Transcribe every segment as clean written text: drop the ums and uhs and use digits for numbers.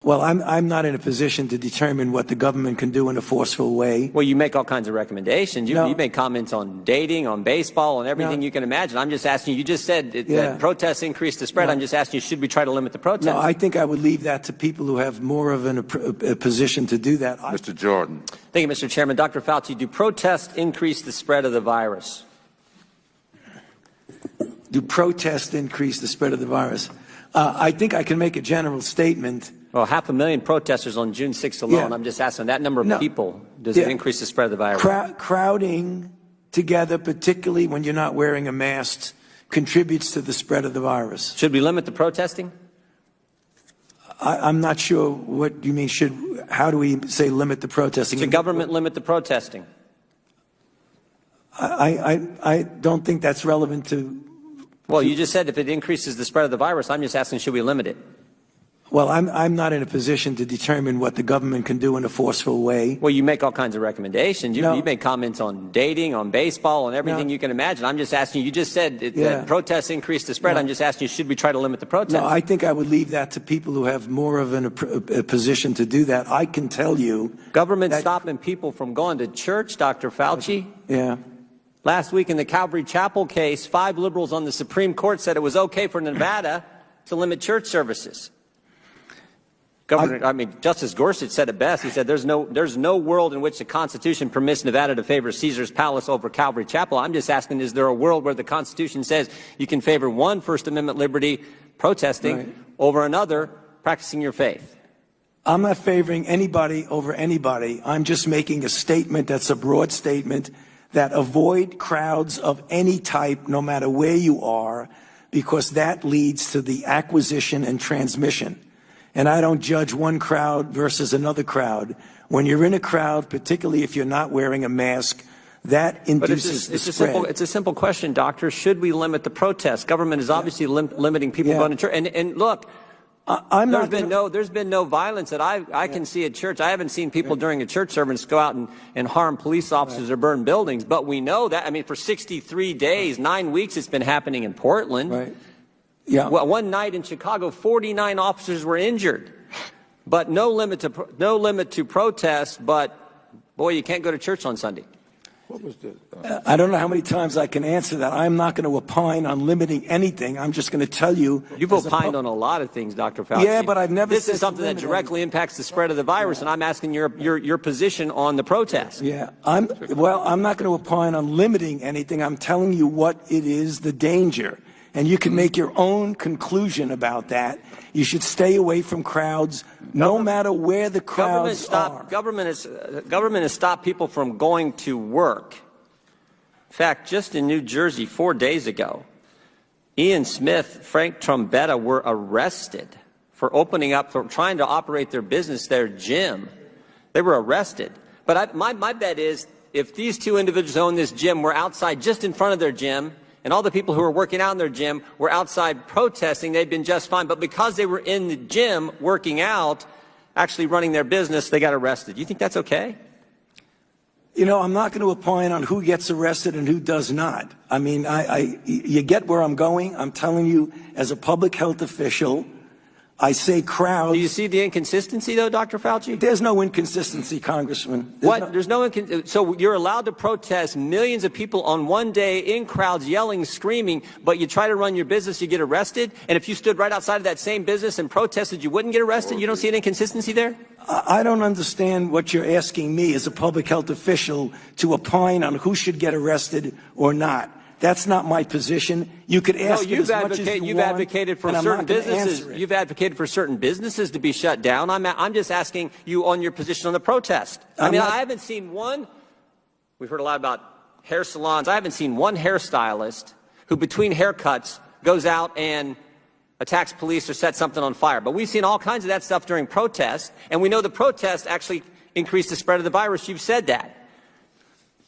Well, I'm not in a position to determine what the government can do in a forceful way. Well, you make all kinds of recommendations. You make comments on dating, on baseball, on everything you can imagine. I'm just asking you just said that protests increase the spread. I'm just asking you, should we try to limit the protests? No, I think I would leave that to people who have more of a position to do that. Mr. Jordan. Thank you, Mr. Chairman. Dr. Fauci, do protests increase the spread of the virus? Do protests increase the spread of the virus? I think I can make a general statement. Well, 500,000 protesters on June 6th alone. Yeah. I'm just asking that number of people, does it increase the spread of the virus? Crowding together, particularly when you're not wearing a mask, contributes to the spread of the virus. Should we limit the protesting? I'm not sure what you mean. How do we say limit the protesting? Should government limit the protesting? I don't think that's relevant to... Well, you just said if it increases the spread of the virus. I'm just asking, should we limit it? Well, I'm not in a position to determine what the government can do in a forceful way. Well, you make all kinds of recommendations. You make comments on dating, on baseball, on everything you can imagine. I'm just asking you just said that protests increase the spread. I'm just asking you, should we try to limit the protests? No, I think I would leave that to people who have more of a position to do that. I can tell you... Government stopping people from going to church, Dr. Fauci? Yeah. Last week in the Calvary Chapel case, 5 liberals on the Supreme Court said it was okay for Nevada to limit church services. Justice Gorsuch said it best. He said there's no world in which the Constitution permits Nevada to favor Caesar's Palace over Calvary Chapel. I'm just asking, is there a world where the Constitution says you can favor one First Amendment liberty, protesting, over another, practicing your faith? I'm not favoring anybody over anybody. I'm just making a statement that's a broad statement that avoid crowds of any type, no matter where you are, because that leads to the acquisition and transmission. And I don't judge one crowd versus another crowd. When you're in a crowd, particularly if you're not wearing a mask, that induces the spread. It's a simple question, Doctor. Should we limit the protests? Government is obviously limiting people going to church. And look, there's been no violence that I can see at church. I haven't seen people during a church service go out and harm police officers or burn buildings. But we know that, for 63 days, 9 weeks, it's been happening in Portland. Right. Yeah. Well, one night in Chicago, 49 officers were injured, but no limit to protests. But boy, you can't go to church on Sunday. What was this? I don't know how many times I can answer that. I'm not going to opine on limiting anything. I'm just going to tell you. You've opined on a lot of things, Dr. Fauci. Yeah, but I've never. This is something that directly impacts the spread of the virus, and I'm asking your position on the protest. Yeah, I'm not going to opine on limiting anything. I'm telling you what it is, the danger. And you can make your own conclusion about that. You should stay away from crowds, no matter where the crowds are. Government has stopped people from going to work. In fact, just in New Jersey 4 days ago, Ian Smith, Frank Trombetta were arrested for trying to operate their business, their gym. They were arrested. But my bet is if these two individuals who own this gym were outside just in front of their gym, and all the people who were working out in their gym were outside protesting, they'd been just fine. But because they were in the gym working out, actually running their business, they got arrested. Do you think that's okay? I'm not going to opine on who gets arrested and who does not. You get where I'm going. I'm telling you, as a public health official, I say crowds. Do you see the inconsistency, though, Dr. Fauci? There's no inconsistency, Congressman. So you're allowed to protest millions of people on one day in crowds yelling, screaming, but you try to run your business, you get arrested? And if you stood right outside of that same business and protested, you wouldn't get arrested? You don't see an inconsistency there? I don't understand what you're asking me as a public health official to opine on who should get arrested or not. That's not my position. You could ask it as much as you you've want, advocated for and I'm certain not gonna businesses. answer it. You've advocated for certain businesses to be shut down. I'm just asking you on your position on the protest. I haven't seen one. We've heard a lot about hair salons. I haven't seen one hairstylist who, between haircuts, goes out and attacks police or sets something on fire. But we've seen all kinds of that stuff during protests, and we know the protests actually increase the spread of the virus. You've said that.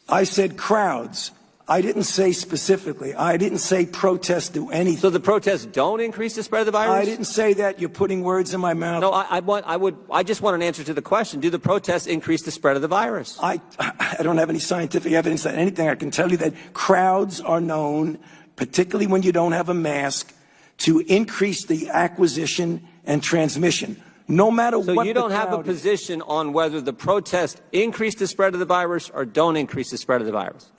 I said crowds. I didn't say specifically. I didn't say protests do anything. So the protests don't increase the spread of the virus? I didn't say that. You're putting words in my mouth. No, I just want an answer to the question. Do the protests increase the spread of the virus? I don't have any scientific evidence that anything. I can tell you that crowds are known, particularly when you don't have a mask, to increase the acquisition and transmission. No matter So what you don't the have a crowd is. position on whether the protests increase the spread of the virus or don't increase the spread of the virus?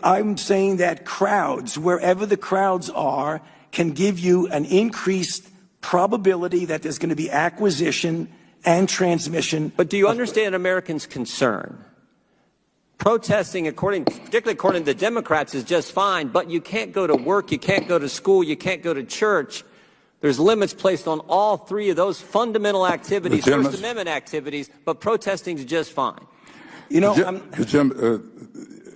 I'm saying that crowds, wherever the crowds are, can give you an increased probability that there's going to be acquisition and transmission. But do you understand Americans' concern? Protesting, particularly according to the Democrats, is just fine, but you can't go to work, you can't go to school, you can't go to church. There's limits placed on all three of those fundamental activities, First Amendment activities, but protesting is just fine. You know,